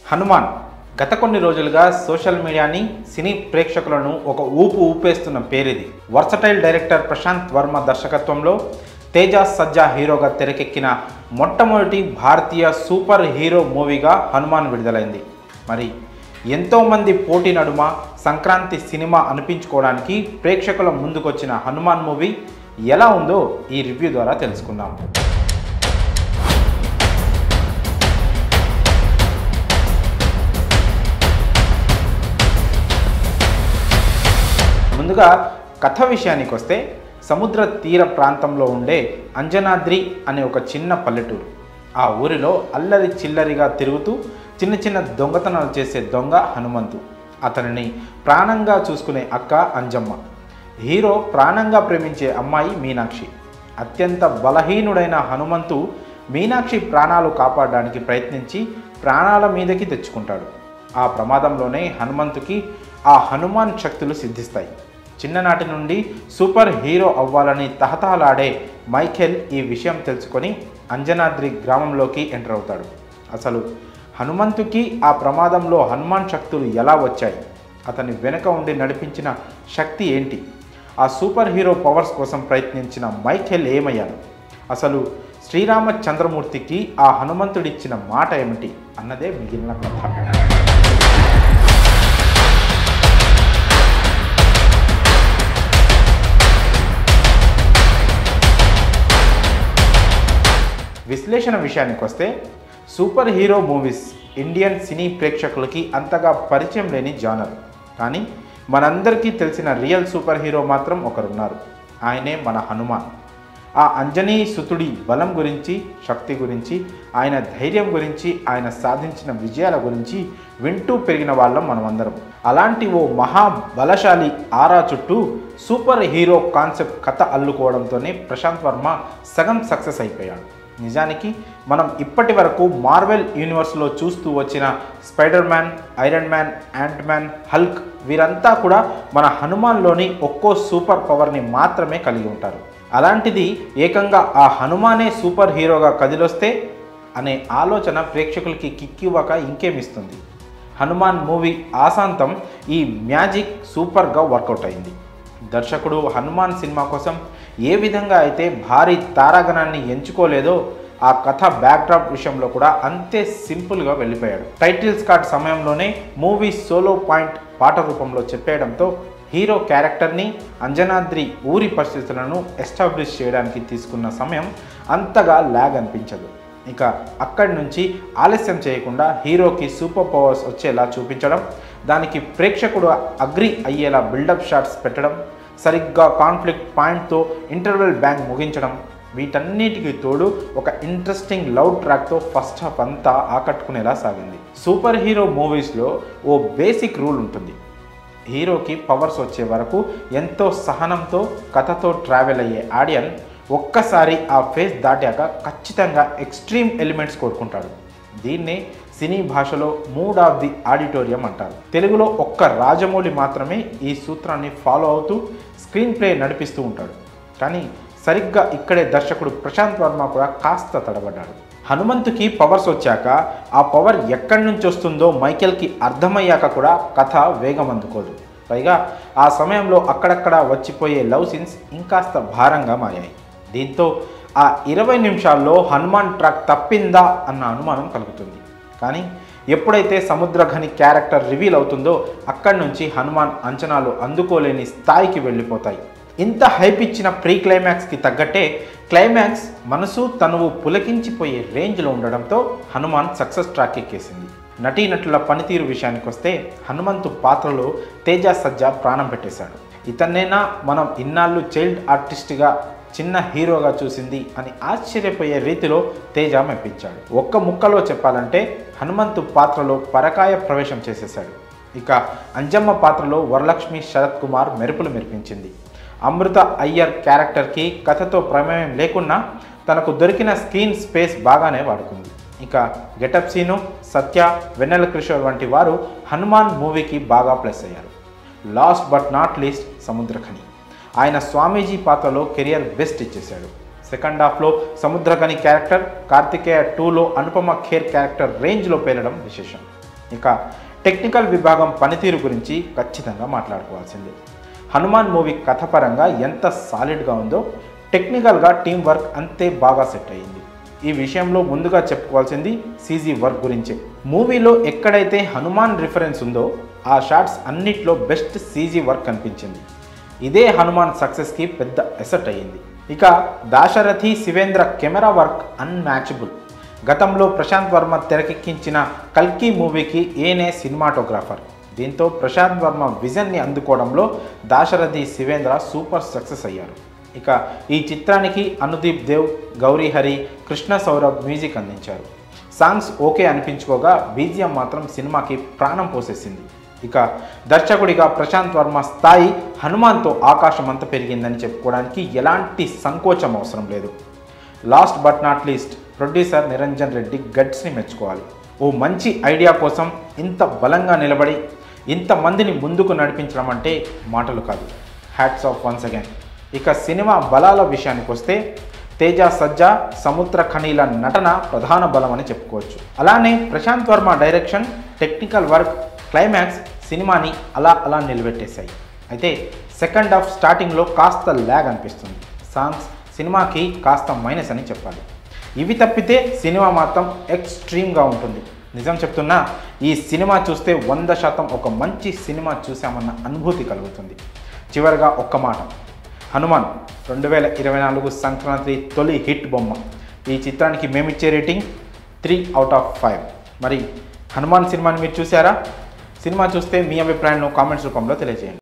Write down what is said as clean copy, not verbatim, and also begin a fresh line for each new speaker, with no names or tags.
హనుమాన్ గత కొన్ని రోజులుగా సోషల్ మీడియాని సినీ ప్రేక్షకులను ఒక ఊపేస్తున్న పేరిది. వర్సటైల్ డైరెక్టర్ ప్రశాంత్ వర్మ దర్శకత్వంలో తేజ సజ్జా హీరోగా తెరకెక్కిన మొట్టమొదటి భారతీయ సూపర్ హీరో మూవీగా హనుమాన్ విడుదలైంది. మరి ఎంతోమంది పోటీ నడుమ సంక్రాంతి సినిమా అనిపించుకోవడానికి ప్రేక్షకుల ముందుకొచ్చిన హనుమాన్ మూవీ ఎలా ఉందో ఈ రివ్యూ ద్వారా తెలుసుకుందాం. ముందుగా కథ విషయానికి వస్తే సముద్ర తీర ప్రాంతంలో ఉండే అంజనాద్రి అనే ఒక చిన్న పల్లెటూరు. ఆ ఊరిలో అల్లరి చిల్లరిగా తిరుగుతూ చిన్న చిన్న దొంగతనాలు చేసే దొంగ హనుమంతు, అతనిని ప్రాణంగా చూసుకునే అక్క అంజమ్మ, హీరో ప్రాణంగా ప్రేమించే అమ్మాయి మీనాక్షి. అత్యంత బలహీనుడైన హనుమంతు మీనాక్షి ప్రాణాలు కాపాడడానికి ప్రయత్నించి ప్రాణాల మీదకి తెచ్చుకుంటాడు. ఆ ప్రమాదంలోనే హనుమంతుకి ఆ హనుమాన్ శక్తులు సిద్ధిస్తాయి. చిన్ననాటి నుండి సూపర్ హీరో అవ్వాలని తహతహలాడే మైఖేల్ ఈ విషయం తెలుసుకొని అంజనాద్రి గ్రామంలోకి ఎంటర్ అవుతాడు. అసలు హనుమంతుకి ఆ ప్రమాదంలో హనుమాన్ శక్తులు ఎలా వచ్చాయి, అతని వెనుక ఉండి నడిపించిన శక్తి ఏంటి, ఆ సూపర్ హీరో పవర్స్ కోసం ప్రయత్నించిన మైఖేల్ ఏమయ్యాడు, అసలు శ్రీరామచంద్రమూర్తికి ఆ హనుమంతుడిచ్చిన మాట ఏమిటి అన్నదే మిగిలిన కథ. విశ్లేషణ విషయానికి వస్తే super hero movies Indian cine ప్రేక్షకులకి అంతగా పరిచయం లేని జానర్. కానీ మనందరికీ తెలిసిన రియల్ సూపర్ హీరో మాత్రం ఒకరున్నారు. ఆయనే మన హనుమాన్. ఆ అంజనీ సుతుడి బలం గురించి, శక్తి గురించి, ఆయన ధైర్యం గురించి, ఆయన సాధించిన విజయాల గురించి వింటూ పెరిగిన వాళ్ళం మనమందరం. అలాంటి ఓ మహాబలశాలి ఆరా చుట్టూ సూపర్ హీరో కాన్సెప్ట్ కథ అల్లుకోవడంతోనే ప్రశాంత్ వర్మ సగం సక్సెస్ అయిపోయాడు. నిజానికి మనం ఇప్పటి వరకు మార్వెల్ యూనివర్స్లో చూస్తూ వచ్చిన spider man, iron man, ant man, Hulk వీరంతా కూడా మన హనుమాన్లోని ఒక్కో సూపర్ పవర్ని మాత్రమే కలిగి ఉంటారు. అలాంటిది ఏకంగా ఆ హనుమానే సూపర్ హీరోగా కదిలొస్తే అనే ఆలోచన ప్రేక్షకులకి కిక్కివ్వక ఇంకేమిస్తుంది. హనుమాన్ మూవీ ఆశాంతం ఈ మ్యాజిక్ సూపర్గా వర్కౌట్ అయింది. దర్శకుడు హనుమాన్ సినిమా కోసం ఏ విధంగా అయితే భారీ తారాగణాన్ని ఎంచుకోలేదో ఆ కథ బ్యాక్డ్రాప్ విషయంలో కూడా అంతే సింపుల్గా వెళ్ళిపోయాడు. టైటిల్స్ కార్డ్ సమయంలోనే మూవీ సోలో పాయింట్ పాట రూపంలో చెప్పేయడంతో హీరో క్యారెక్టర్ని, అంజనాద్రి ఊరి పరిస్థితులను ఎస్టాబ్లిష్ చేయడానికి తీసుకున్న సమయం అంతగా ల్యాగ్ అనిపించదు. ఇక అక్కడి నుంచి ఆలస్యం చేయకుండా హీరోకి సూపర్ పవర్స్ వచ్చేలా చూపించడం, దానికి ప్రేక్షకుడు అగ్రి అయ్యేలా బిల్డప్ షాట్స్ పెట్టడం, సరిగ్గా కాన్ఫ్లిక్ట్ పాయింట్తో ఇంటర్వెల్ బ్యాంగ్ ముగించడం, వీటన్నిటికీ తోడు ఒక ఇంట్రెస్టింగ్ లవ్ ట్రాక్తో ఫస్ట్ హాఫ్ అంతా ఆకట్టుకునేలా సాగింది. సూపర్ హీరో మూవీస్లో ఓ బేసిక్ రూల్ ఉంటుంది. హీరోకి పవర్స్ వచ్చే వరకు ఎంతో సహనంతో కథతో ట్రావెల్ అయ్యే ఆడియన్ ఒక్కసారి ఆ ఫేజ్ దాటాక ఖచ్చితంగా ఎక్స్ట్రీమ్ ఎలిమెంట్స్ కోరుకుంటాడు. దీన్నే సినీ భాషలో మూడ్ ఆఫ్ ది ఆడిటోరియం అంటారు. తెలుగులో ఒక్క రాజమౌళి మాత్రమే ఈ సూత్రాన్ని ఫాలో అవుతూ స్క్రీన్ ప్లే నడిపిస్తూ ఉంటాడు. కానీ సరిగ్గా ఇక్కడే దర్శకుడు ప్రశాంత్ వర్మ కూడా కాస్త తడబడ్డాడు. హనుమంతుకి పవర్స్ వచ్చాక ఆ పవర్ ఎక్కడి నుంచి వస్తుందో మైకేల్కి అర్థమయ్యాక కూడా కథ వేగం అందుకోదు. పైగా ఆ సమయంలో అక్కడక్కడ వచ్చిపోయే లవ్ సీన్స్ ఇంకాస్త భారంగా మారాయి. దీంతో ఆ 20 నిమిషాల్లో హనుమాన్ ట్రాక్ తప్పిందా అన్న అనుమానం కలుగుతుంది. కానీ ఎప్పుడైతే సముద్రఘని క్యారెక్టర్ రివీల్ అవుతుందో అక్కడి నుంచి హనుమాన్ అంచనాలు అందుకోలేని స్థాయికి వెళ్ళిపోతాయి. ఇంత హైప్ ఇచ్చిన ప్రీ క్లైమాక్స్కి తగ్గట్టే క్లైమాక్స్ మనసు తనువు పులకించిపోయే రేంజ్లో ఉండడంతో హనుమాన్ సక్సెస్ ట్రాక్ ఎక్కేసింది. నటీనటుల పనితీరు విషయానికి వస్తే హనుమంతు పాత్రలో తేజ సజ్జా ప్రాణం పెట్టేశాడు. ఇతన్నేనా మనం ఇన్నాళ్ళు చైల్డ్ ఆర్టిస్ట్గా చిన్న హీరోగా చూసింది అని ఆశ్చర్యపోయే రీతిలో తేజ మెప్పించాడు. ఒక్క ముక్కలో చెప్పాలంటే హనుమంతు పాత్రలో పరకాయ ప్రవేశం చేసేశాడు. ఇక అంజమ్మ పాత్రలో వరలక్ష్మి శరత్ కుమార్ మెరుపులు మెరిపించింది. అమృత అయ్యర్ క్యారెక్టర్కి కథతో ప్రమేయం లేకున్నా తనకు దొరికిన స్క్రీన్ స్పేస్ బాగానే వాడుకుంది. ఇక గెటప్ సీను, సత్య, వెన్నెల కిషోర్ వంటి వారు హనుమాన్ మూవీకి బాగా ప్లస్ అయ్యారు. Last but not least Samuthirakani ఆయన స్వామీజీ పాత్రలో కెరియర్ బెస్ట్ ఇచ్చేశాడు. సెకండ్ హాఫ్లో సముద్రఖని క్యారెక్టర్, కార్తికేయ 2లో అనుపమ ఖేర్ క్యారెక్టర్ రేంజ్లో పేరడం విశేషం. ఇక టెక్నికల్ విభాగం పనితీరు గురించి ఖచ్చితంగా మాట్లాడుకోవాల్సిందే. హనుమాన్ మూవీ కథపరంగా ఎంత సాలిడ్గా ఉందో టెక్నికల్గా టీం వర్క్ అంతే బాగా సెట్ అయ్యింది. ఈ విషయంలో ముందుగా చెప్పుకోవాల్సింది సీజీ వర్క్ గురించే. మూవీలో ఎక్కడైతే హనుమాన్ రిఫరెన్స్ ఉందో ఆ షాట్స్ అన్నిట్లో బెస్ట్ సీజీ వర్క్ అనిపించింది. ఇదే హనుమాన్ సక్సెస్కి పెద్ద ఎసెట్ అయ్యింది. ఇక Dasarathi Sivendra camera work unmatchable. గతంలో ప్రశాంత్ వర్మ తెరకెక్కించిన కల్కి మూవీకి ఏనే సినిమాటోగ్రాఫర్. దీంతో ప్రశాంత్ వర్మ విజన్ని అందుకోవడంలో దాశరథి శివేంద్ర సూపర్ సక్సెస్ అయ్యారు. ఇక ఈ చిత్రానికి అనుదీప్ దేవ్, గౌరీ హరి, కృష్ణ సౌరభ్ మ్యూజిక్ అందించారు. సాంగ్స్ ఓకే అనిపించుకోగా బీజిఎం మాత్రం సినిమాకి ప్రాణం పోసేసింది. ఇక దర్శకుడిగా ప్రశాంత్ వర్మ స్థాయి హనుమాన్తో ఆకాశమంత పెరిగిందని చెప్పుకోవడానికి ఎలాంటి సంకోచం అవసరం లేదు. Last but not least producer Niranjan Reddy గట్స్ని మెచ్చుకోవాలి. ఓ మంచి ఐడియా కోసం ఇంత బలంగా నిలబడి ఇంతమందిని ముందుకు నడిపించడం అంటే మాటలు కాదు. Hats off once again. ఇక సినిమా బలాల విషయానికి వస్తే తేజ సజ్జా, సముద్ర ఖనీల నటన ప్రధాన బలం అని చెప్పుకోవచ్చు. అలానే Prashanth Varma direction, technical work, climax సినిమాని అలా నిలబెట్టేశాయి. అయితే సెకండ్ హాఫ్ స్టార్టింగ్లో కాస్త ల్యాగ్ అనిపిస్తుంది. సాంగ్స్ సినిమాకి కాస్త మైనస్ అని చెప్పాలి. ఇవి తప్పితే సినిమా మాత్రం ఎక్స్ట్రీమ్గా ఉంటుంది. నిజం చెప్తున్నా, ఈ సినిమా చూస్తే 100% ఒక మంచి సినిమా చూసామన్న అనుభూతి కలుగుతుంది. చివరిగా ఒక్క మాట, హనుమాన్ 2024 సంక్రాంతి తొలి హిట్ బొమ్మ. ఈ చిత్రానికి మేమిచ్చే రేటింగ్ 3/5. మరి హనుమాన్ సినిమాని మీరు చూసారా? సినిమా చూస్తే మీ అభిప్రాయాలను కామెంట్స్ రూపంలో తెలియజేయండి.